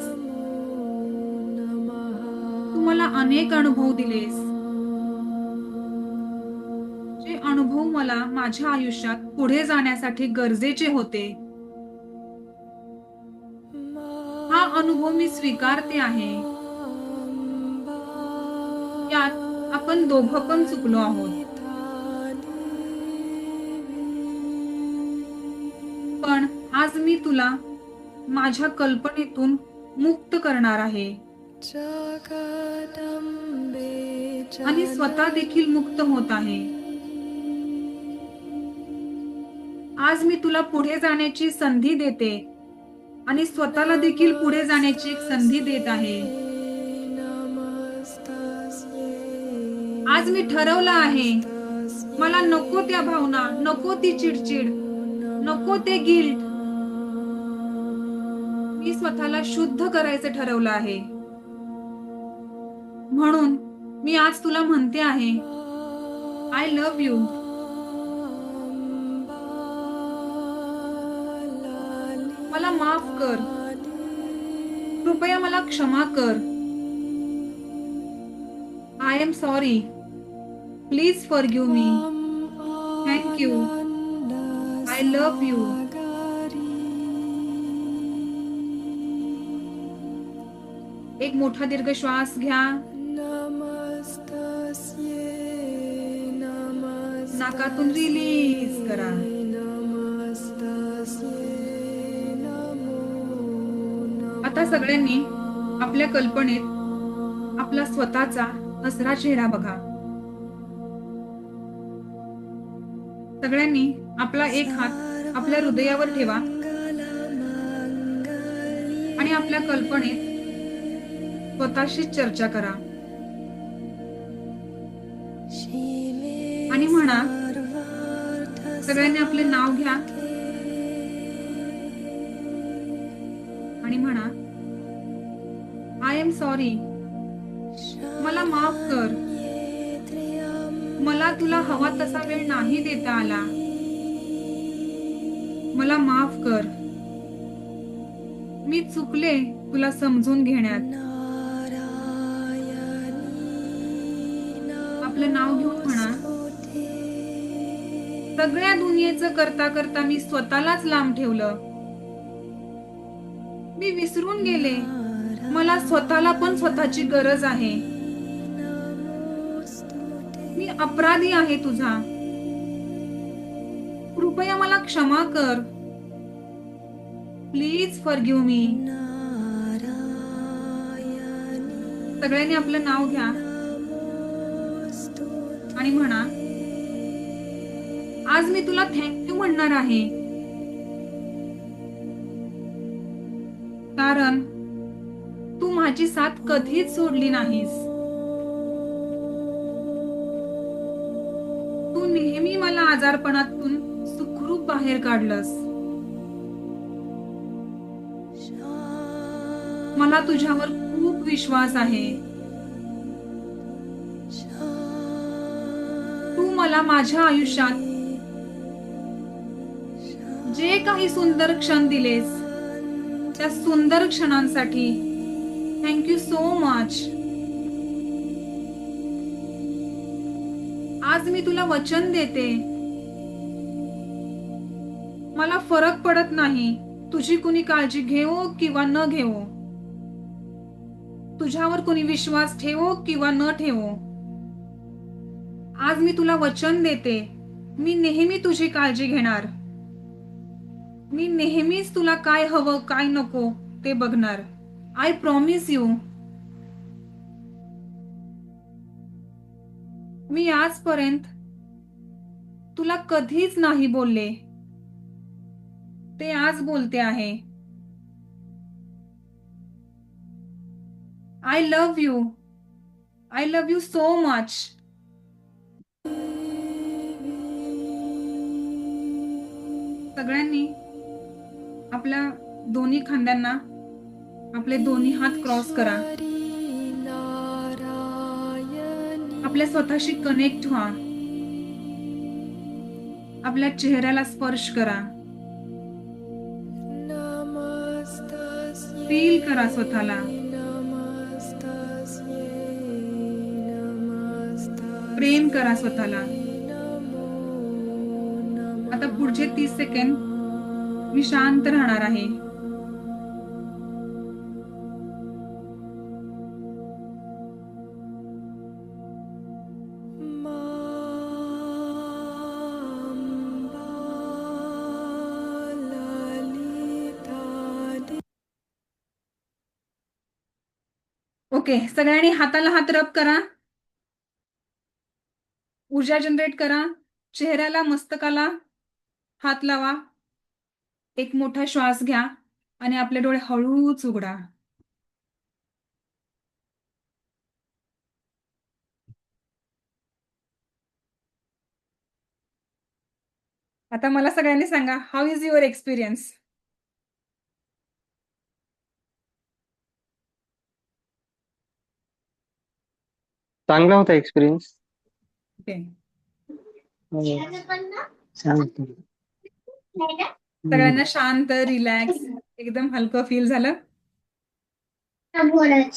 तू मला अनेक अनुभव दिलेस, जे अनुभव मला माझ्या आयुष्यात पुढे जाण्यासाठी गरजेचे होते. हा अनुभव मी स्वीकारते आहे. यात आपण दोघं पण चुकलो आहोत, पण आज मी तुला माझ्या कल्पनेतून मुक्त करणार आहे आणि स्वतः देखील मुक्त होत आहे. आज मी तुला पुढे जाण्याची संधी देते आणि स्वतःला देखील पुढे जाण्याची एक संधी देत आहे. आज मी ठरवलं आहे, मला नको त्या भावना, नको ती चिडचिड, नको ते गिल्ट. मी स्वतःला शुद्ध करायचं ठरवलं आहे. म्हणून मी आज तुला म्हणते आहे, आय लव्ह यू. मला माफ कर, कृपया मला क्षमा कर. I am sorry, please forgive me. Thank you, I love you. एक मोठा दीर्घ श्वास घ्या, नाकातून रिलीज करा. आता सगळ्यांनी आपल्या कल्पनेत आपला स्वतःचा हसरा चेहरा बघा. सगळ्यांनी आपला एक हात आपल्या हृदयावर ठेवा आणि आपल्या कल्पनेत स्वतःशीच चर्चा करा आणि म्हणा, सगळ्यांनी आपले नाव घ्या आणि म्हणा, आय एम सॉरी, मला माफ कर. मला तुला हवा तसा वेळ नाही देता आला. मला माफ कर. मी चुकले तुला समजून घेण्यात. आपलं नाव घेऊन म्हणा, सगळ्या दुनियेचं करता करता मी स्वतःलाच लांब ठेवलं. मी विसरून गेले, मला स्वतःला पण स्वतःची गरज आहे. मी अपराधी आहे तुझा. कृपया मला क्षमा कर. प्लीज फॉरगिव्ह मी. सगळ्यांनी आपलं नाव घ्या आणि म्हणा, आज मी तुला थँक्यू म्हणणार आहे, कारण तू माझी साथ कधीच सोडली नाहीस. तू नेहमी मला आजारपणातून सुखरूप बाहेर काढलंस. मला तुझ्यावर खूप विश्वास आहे. तू मला माझ्या आयुष्यात जे काही सुंदर क्षण दिलेस, त्या सुंदर क्षणांसाठी थँक्यू सो मच. आज मी तुला वचन देते, मला फरक पडत नाही तुझी कुणी काळजी घेवो किंवा न घेवो, तुझ्यावर कुणी विश्वास ठेवो किंवा न ठेवो. आज मी तुला वचन देते, मी नेहमी तुझी काळजी घेणार. मी नेहमीच तुला काय हवं काय नको ते बघणार. I promise you. मी आजपर्यंत तुला कधीच नाही बोलले, ते आज बोलते आहे. I love you. I love you so much. सगळ्यांनी आपल्या दोन्ही खांद्यांना आपले दोन्ही हात क्रॉस करा. आपल्या स्वतःशी कनेक्ट व्हा. आपल्या चेहऱ्याला स्पर्श करा. फील करा स्वतःला. नमस्तस्यै प्रेम करा नमस्तस्यै स्वतःला. नमो आता नमः पुढचे 30 सेकंद मी शांत राहणार आहे. मां ललिता ओके, सगळ्यांनी हाताला हात रब करा. ऊर्जा जनरेट करा. चेहऱ्याला, मस्तकाला हात लावा. एक मोठा श्वास घ्या आणि आपले डोळे हळूच उघडा. आता मला सगळ्यांनी सांगा, हाऊ इज युअर एक्सपिरियन्स? चांगला होता एक्सपिरियन्स. ओके, छान होता. सगळ्यांना शांत, रिलॅक्स, एकदम हलकं फील झालं.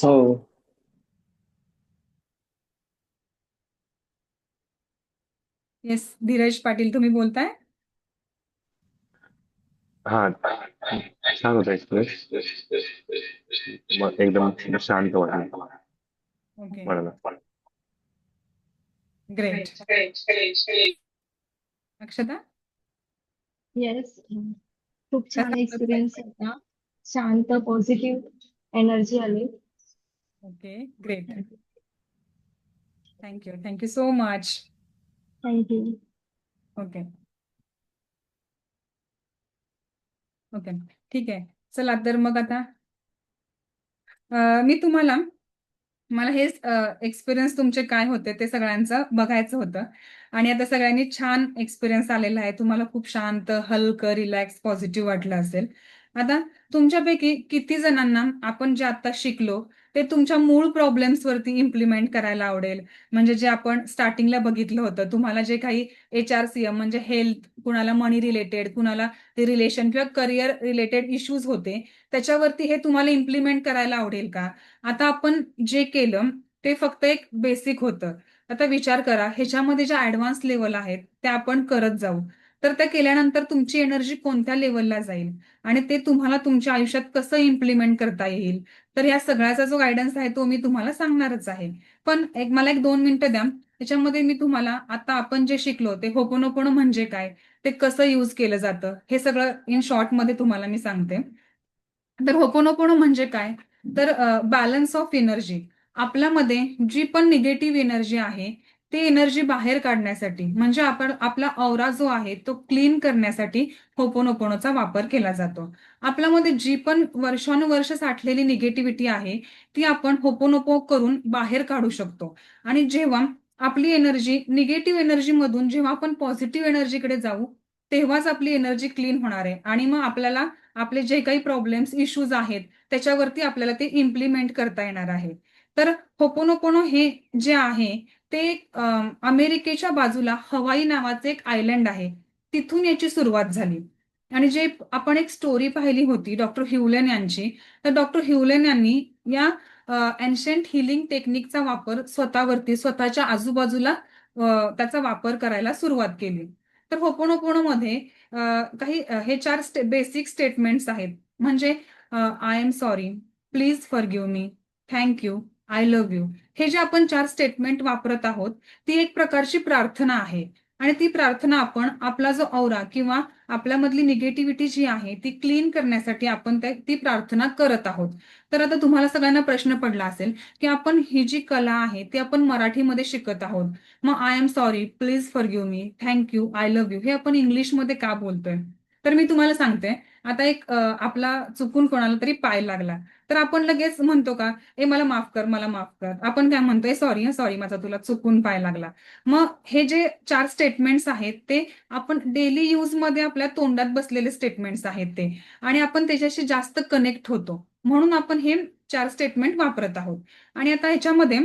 हो. येस, धीरज पाटील तुम्ही बोलताय. हा, छान होता एक्सप्रेस. मग एकदम शांत वाटलं ओके, मला. ग्रेट. अक्षता, येस, खूप छान कसा होता? एक्सपिरियन्स होता. शांत पॉझिटिव्ह एनर्जी आली. Okay, great. Thank you, thank you so much. Thank you. Okay, okay, ठीक आहे. चला तर मग आता मी तुम्हाला मला हेच एक्सपिरियन्स तुमचे काय होते ते सगळ्यांचं बघायचं होतं. आणि आता सगळ्यांनी छान एक्सपिरियन्स आलेला आहे. तुम्हाला खूप शांत, हलकं, रिलॅक्स, पॉझिटिव्ह वाटलं असेल. आता तुमच्यापैकी किती जणांना आपण जे आता शिकलो ते तुमच्या मूळ प्रॉब्लेम्स वरती इम्प्लिमेंट करायला आवडेल? म्हणजे जे आपण स्टार्टिंगला बघितलं होतं, तुम्हाला जे काही HRCM म्हणजे हेल्थ, कुणाला मनी रिलेटेड, कुणाला रिलेशन किंवा करिअर रिलेटेड इश्यूज होते, त्याच्यावरती हे तुम्हाला इम्प्लिमेंट करायला आवडेल का? आता आपण जे केलं ते फक्त एक बेसिक होतं. आता विचार करा, ह्याच्यामध्ये ज्या ऍडव्हान्स लेवल आहेत त्या आपण करत जाऊ. तर त्या केल्यानंतर तुमची एनर्जी कोणत्या लेवलला जाईल आणि ते तुम्हाला तुमच्या आयुष्यात कसं इम्प्लिमेंट करता येईल. तर या सगळ्याचा जो गायडन्स आहे तो मी तुम्हाला सांगणारच आहे. पण मला एक 2 मिनिटं द्या. त्याच्यामध्ये मी तुम्हाला आता आपण जे शिकलो ते होपोनोपोनो म्हणजे काय, ते कसं यूज केलं जातं, हे सगळं इन शॉर्ट मध्ये तुम्हाला मी सांगते. तर होपोनोपोनो म्हणजे काय? तर बॅलन्स ऑफ एनर्जी. आपल्यामध्ये जी पण निगेटिव्ह एनर्जी आहे ते एनर्जी बाहेर काढण्यासाठी, म्हणजे आपण आपला औरा जो आहे तो क्लीन करण्यासाठी होपोनोपोनोचा वापर केला जातो. आपल्यामध्ये जी पण वर्षानुवर्ष साठलेली निगेटिव्हिटी आहे ती आपण होपोनोपो करून बाहेर काढू शकतो. आणि जेव्हा आपली एनर्जी निगेटिव्ह एनर्जी मधून जेव्हा आपण पॉझिटिव्ह एनर्जीकडे जाऊ तेव्हाच आपली एनर्जी क्लीन होणार आहे आणि मग आपल्याला आपले जे काही प्रॉब्लेम्स, इश्यूज आहेत त्याच्यावरती आपल्याला ते इम्प्लिमेंट करता येणार आहे. तर होपोनोपोनो हे जे आहे ते अमेरिकेच्या बाजूला हवाई नावाचं एक आयलंड आहे, तिथून याची सुरुवात झाली. आणि जे आपण एक स्टोरी पाहिली होती डॉक्टर ह्युलेन यांची, तर डॉक्टर ह्युलेन यांनी या एन्शंट हिलिंग टेक्निकचा वापर स्वतःवरती, स्वतःच्या आजूबाजूला त्याचा वापर करायला सुरुवात केली. तर होपोनोपोनो मध्ये काही हे 4 बेसिक स्टेटमेंट्स आहेत. म्हणजे I am sorry, please forgive me, thank you, I love you. हे जे आपण 4 स्टेटमेंट वापरत आहोत ती एक प्रकारची प्रार्थना आहे. आणि ती प्रार्थना आपण आपला जो औरा किंवा आपल्यामधली निगेटिव्हिटी जी आहे ती क्लीन करण्यासाठी आपण ती प्रार्थना करत आहोत. तर आता तुम्हाला सगळ्यांना प्रश्न पडला असेल की आपण ही जी कला आहे ती आपण मराठीमध्ये शिकत आहोत, मग I am sorry, please forgive me, thank you, I love you हे आपण इंग्लिशमध्ये का बोलतोय? तर मी तुम्हाला सांगते. आता एक आपला चुकून कोणाला तरी पाय लागला तर आपण लगेच म्हणतो का, ए मला माफ कर, मला माफ कर? आपण काय म्हणतोय, सॉरी, सॉरी, माझा तुला चुकून पाय लागला. मग हे जे 4 स्टेटमेंट्स आहेत ते आपण डेली यूज मध्ये आपल्या तोंडात बसलेले स्टेटमेंट्स आहेत ते, आणि आपण त्याच्याशी जास्त कनेक्ट होतो म्हणून आपण हे 4 स्टेटमेंट वापरत आहोत. आणि आता ह्याच्यामध्ये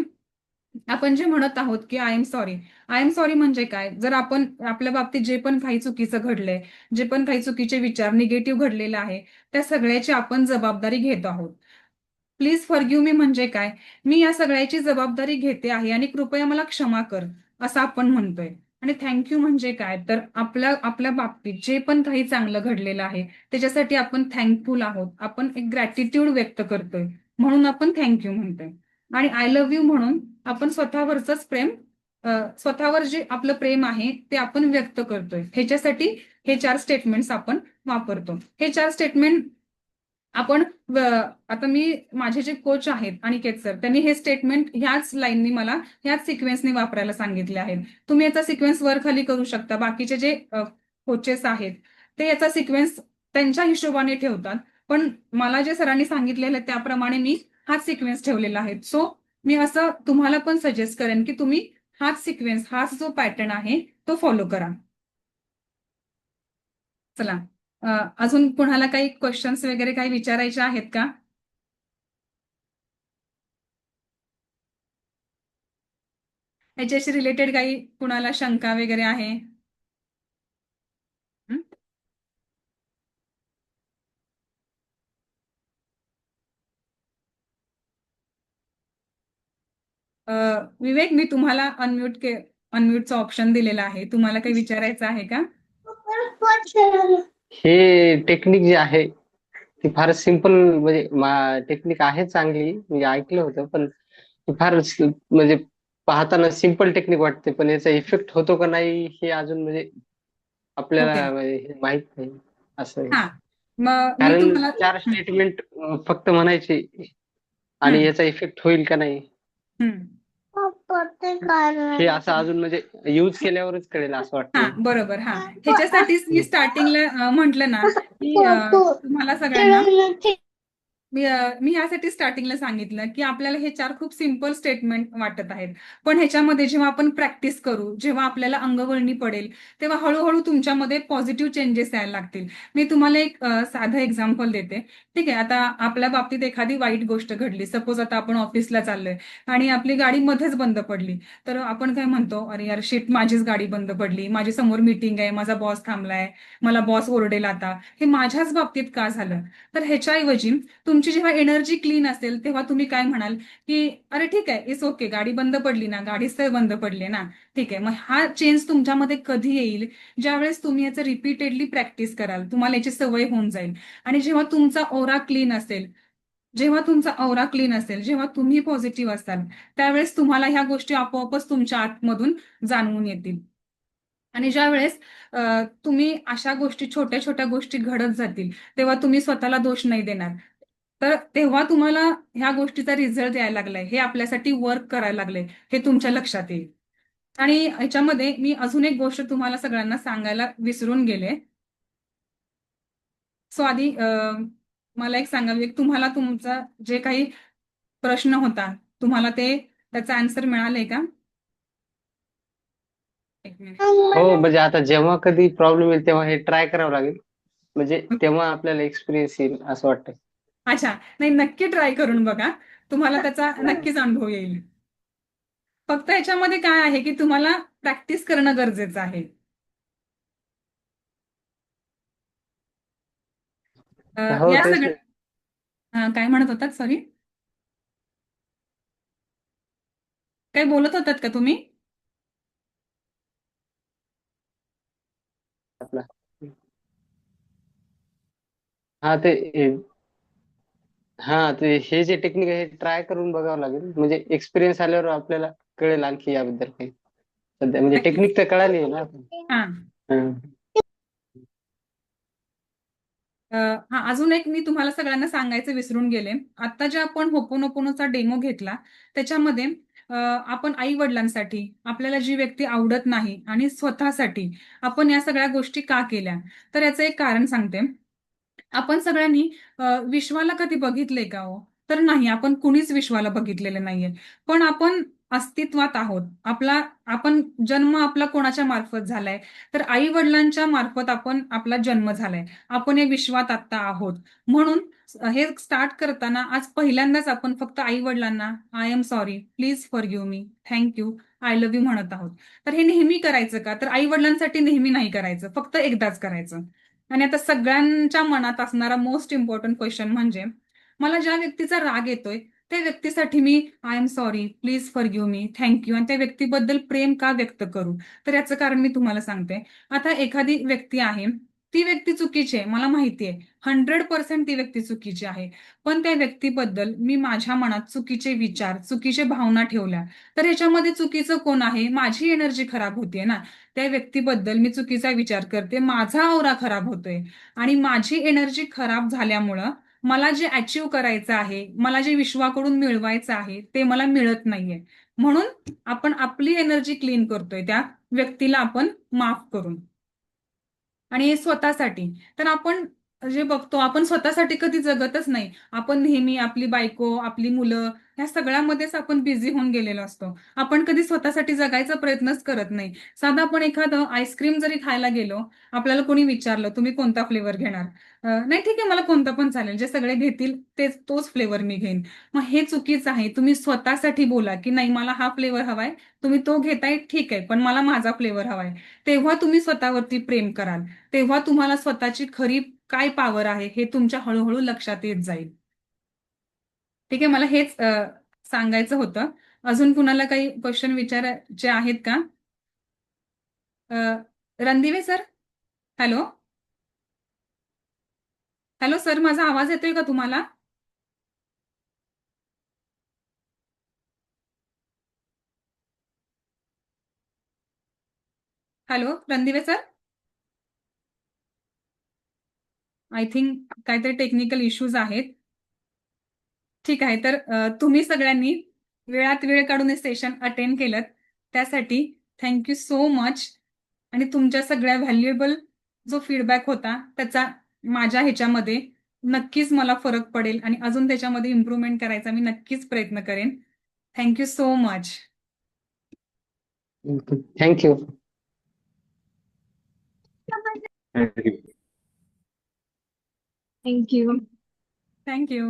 आपण जे म्हणत आहोत की I am sorry. I am sorry म्हणजे काय? जर आपण आपल्या बाबतीत जे पण काही चुकीचं घडलंय, जे पण काही चुकीचे विचार निगेटिव्ह घडलेले आहे, त्या सगळ्याची आपण जबाबदारी घेत आहोत. प्लीज फॉरगिव्ह मी म्हणजे काय? मी या सगळ्याची जबाबदारी घेते आहे आणि कृपया मला क्षमा कर, असं आपण म्हणतोय. आणि थँक्यू म्हणजे काय? तर आपल्या आपल्या बाबतीत जे पण काही चांगलं घडलेलं आहे त्याच्यासाठी आपण थँकफुल आहोत. आपण एक ग्रॅटिट्यूड व्यक्त करतोय म्हणून आपण थँक्यू म्हणतोय. आणि आय लव्ह यू म्हणून आपण स्वतःवरचंच प्रेम, स्वतःवर जे आपलं प्रेम आहे ते आपण व्यक्त करतोय. ह्याच्यासाठी हे 4 स्टेटमेंट्स आपण वापरतो. हे 4 स्टेटमेंट आपण आता माझे जे कोच आहेत अनिकेत सर, त्यांनी हे स्टेटमेंट ह्याच लाईननी मला ह्याच सिक्वेन्सनी वापरायला सांगितले आहेत. तुम्ही याचा सिक्वेन्स वर खाली करू शकता. बाकीचे जे कोचेस आहेत ते याचा सिक्वेन्स त्यांच्या हिशोबाने ठेवतात, पण मला जे सरांनी सांगितलेलं आहे त्याप्रमाणे मी हाच सिक्वेन्स ठेवलेला आहे. सो मी असं तुम्हाला पण सजेस्ट करेन की तुम्ही हाच सिक्वेन्स, हाच जो पॅटर्न आहे तो फॉलो करा. चला, अजून कुणाला काही क्वेश्चन्स वगैरे काही विचारायचे आहेत का? ह्याच्याशी रिलेटेड काही कुणाला शंका वगैरे आहे? हं? अ, विवेक, मी तुम्हाला अनम्यूटचा ऑप्शन दिलेला आहे. तुम्हाला काही विचारायचं आहे का? हे टेक्निक जे आहे ती फार सिंपल, म्हणजे टेक्निक आहे चांगली, म्हणजे ऐकलं होतं, पण ती फार म्हणजे पाहताना सिंपल टेक्निक वाटते, पण याचा इफेक्ट होतो का नाही हे अजून म्हणजे ओके. आपल्याला म्हणजे हे माहित नाही असं आहे. हा, मग मी कारण तुम्हाला 4 हं, स्टेटमेंट फक्त म्हणायचे आणि हं, याचा इफेक्ट होईल का नाही हं. हे असं अजून म्हणजे युज केल्यावरच कळेल असं हा, वाटतंय. बरोबर. हा, ह्याच्यासाठीच मी स्टार्टिंगला म्हटलं ना की तुम्हाला सगळ्यांना मी यासाठी स्टार्टिंगला सांगितलं की आपल्याला हे 4 खूप सिंपल स्टेटमेंट वाटत आहेत, पण ह्याच्यामध्ये जेव्हा आपण प्रॅक्टिस करू, जेव्हा आपल्याला अंगवळणी पडेल, तेव्हा हळूहळू तुमच्यामध्ये पॉझिटिव्ह चेंजेस यायला लागतील. मी तुम्हाला एक साधं एक्झाम्पल देते. ठीक आहे, आता आपल्या बाबतीत एखादी वाईट गोष्ट घडली. सपोज आता आपण ऑफिसला चाललोय आणि आपली गाडी मध्येच बंद पडली, तर आपण काय म्हणतो, अरे यार शिट, माझीच गाडी बंद पडली, माझी समोर मीटिंग आहे, माझा बॉस थांबलाय, मला बॉस ओरडेल आता, हे माझ्याच बाबतीत का झालं? तर ह्याच्याऐवजी तुमची जेव्हा एनर्जी क्लीन असेल तेव्हा तुम्ही काय म्हणाल की अरे ठीक आहे, इट्स ओके, गाडी बंद पडली ना, गाडीच तर बंद पडली ना, ठीक आहे. मग हा चेंज तुमच्यामध्ये कधी येईल? ज्यावेळेस तुम्ही याचं रिपीटेडली प्रॅक्टिस कराल, तुम्हाला याची सवय होऊन जाईल. आणि जेव्हा तुमचा ओरा क्लीन असेल, जेव्हा तुम्ही पॉझिटिव्ह असाल, त्यावेळेस तुम्हाला ह्या गोष्टी आपोआपच तुमच्या आतमधून जाणवून येतील. आणि ज्या वेळेस तुम्ही अशा गोष्टी, छोट्या छोट्या गोष्टी घडत जातील, तेव्हा तुम्ही स्वतःला दोष नाही देणार. तर तेव्हा तुम्हाला ह्या गोष्टीचा रिझल्ट यायला लागलाय, हे आपल्यासाठी वर्क करायला लागलंय, हे तुमच्या लक्षात येईल. आणि ह्याच्यामध्ये मी अजून एक गोष्ट तुम्हाला सगळ्यांना सांगायला विसरून गेले. सो आधी मला एक सांगा, एक तुम्हाला तुमचा जे काही प्रश्न होता, तुम्हाला त्याचा आन्सर मिळालंय का? एक मिनिट. हो, म्हणजे आता जेव्हा कधी प्रॉब्लेम येईल तेव्हा हे ट्राय करावं लागेल, म्हणजे तेव्हा आपल्याला एक्सपिरियन्स येईल असं वाटतंय. अच्छा, नाही, नक्की ट्राय करून बघा, तुम्हाला त्याचा नक्कीच अनुभव येईल. फक्त ह्याच्यामध्ये काय आहे की तुम्हाला प्रॅक्टिस करणं गरजेचं आहे. हो, या तेच सगळ्या ना. काय म्हणत होतात, सॉरी, काय बोलत होतात का तुम्ही? आपला हा ते हे जे टेक्निक आहे हे ट्राय करून बघावं लागेल, म्हणजे एक्सपिरियन्स आल्यावर आपल्याला कळेल आणखी याबद्दल काही. सध्या म्हणजे नक्कीच. टेक्निक तर कळाली आहे ना आता. हा. हं. हा, अजून एक मी तुम्हाला सगळ्यांना सांगायचं विसरून गेले. आता जे आपण होपोनोपोनोचा डेमो घेतला त्याच्यामध्ये आपण आई वडिलांसाठी, आपल्याला जी व्यक्ती आवडत नाही आणि स्वतःसाठी आपण या सगळ्या गोष्टी का केल्या? तर याचं एक कारण सांगते. आपण सगळ्यांनी विश्वाला कधी बघितलंय का हो? तर नाही, आपण कुणीच विश्वाला बघितलेलं नाहीये. पण आपण अस्तित्वात आहोत. आपण जन्म आपला कोणाच्या मार्फत झालाय, तर आई वडिलांच्या मार्फत आपला जन्म झालाय. आपण या विश्वात आत्ता आहोत. म्हणून हे स्टार्ट करताना आज पहिल्यांदाच आपण फक्त आई वडिलांना I am sorry, please forgive me, thank you, I love you म्हणत आहोत. तर हे नेहमी करायचं का? तर आई वडिलांसाठी नेहमी नाही करायचं, फक्त एकदाच करायचं. आणि आता सगळ्यांच्या मनात असणारा मोस्ट इम्पॉर्टंट क्वेश्चन म्हणजे मला ज्या व्यक्तीचा राग येतोय त्या व्यक्तीसाठी मी I am sorry, please forgive me, thank you आणि त्या व्यक्तीबद्दल प्रेम का व्यक्त करू? तर याचं कारण मी तुम्हाला सांगते. आता एखादी व्यक्ती आहे, ती व्यक्ती चुकीची आहे, मला माहिती आहे, 100% ती व्यक्ती चुकीची आहे. पण त्या व्यक्तीबद्दल मी माझ्या मनात चुकीचे विचार, चुकीचे भावना ठेवल्या, तर ह्याच्यामध्ये चुकीचं कोण आहे? माझी एनर्जी खराब होतीये ना. त्या व्यक्तीबद्दल मी चुकीचा विचार करते, माझा ऑरा खराब होतोय आणि माझी एनर्जी खराब झाल्यामुळं मला जे अचीव्ह करायचं आहे, मला जे विश्वाकडून मिळवायचं आहे, ते मला मिळत नाहीये. म्हणून आपण आपली एनर्जी क्लीन करतोय त्या व्यक्तीला आपण माफ करून. आणि स्वतःसाठी तर आपण जे बघतो, आपण स्वतःसाठी कधी जगतच नाही. आपण नेहमी आपली बायको, आपली मुलं ह्या सगळ्यामध्येच आपण बिझी होऊन गेलेलो असतो. आपण कधी स्वतःसाठी जगायचा प्रयत्नच करत नाही. साधा आपण एखादं आईस्क्रीम जरी खायला गेलो, आपल्याला कोणी विचारलं तुम्ही कोणता फ्लेवर घेणार? नाही ठीक आहे, मला कोणता पण चालेल, जे सगळे घेतील तोच फ्लेवर मी घेईन. मग हे चुकीचं आहे. तुम्ही स्वतःसाठी बोला की नाही मला हा फ्लेवर हवाय, तुम्ही तो घेताय ठीक आहे, पण मला माझा फ्लेवर हवाय. तेव्हा तुम्ही स्वतःवरती प्रेम कराल. तेव्हा तुम्हाला स्वतःची खरी काय पॉवर आहे हे तुमच्या हळूहळू लक्षात येत जाईल. ठीक आहे, मला हेच सांगायचं होतं. अजून कुणाला काही क्वेश्चन विचारायचे आहेत का? अ, Randive sir, hello hello sir, माझा आवाज येतोय का तुम्हाला? Hello Randive sir, I think काहीतरी टेक्निकल इश्यूज आहेत. ठीक आहे, तर तुम्ही सगळ्यांनी वेळात वेळ काढून हे सेशन अटेंड केलं त्यासाठी थँक्यू सो मच. आणि तुमच्या सगळ्या व्हॅल्युएबल जो फीडबॅक होता त्याचा माझ्या ह्याच्यामध्ये नक्कीच मला फरक पडेल आणि अजून त्याच्यामध्ये इम्प्रूव्हमेंट करायचा मी नक्कीच प्रयत्न करेन. Thank you so much. Thank you. Thank you. Thank you. Thank you.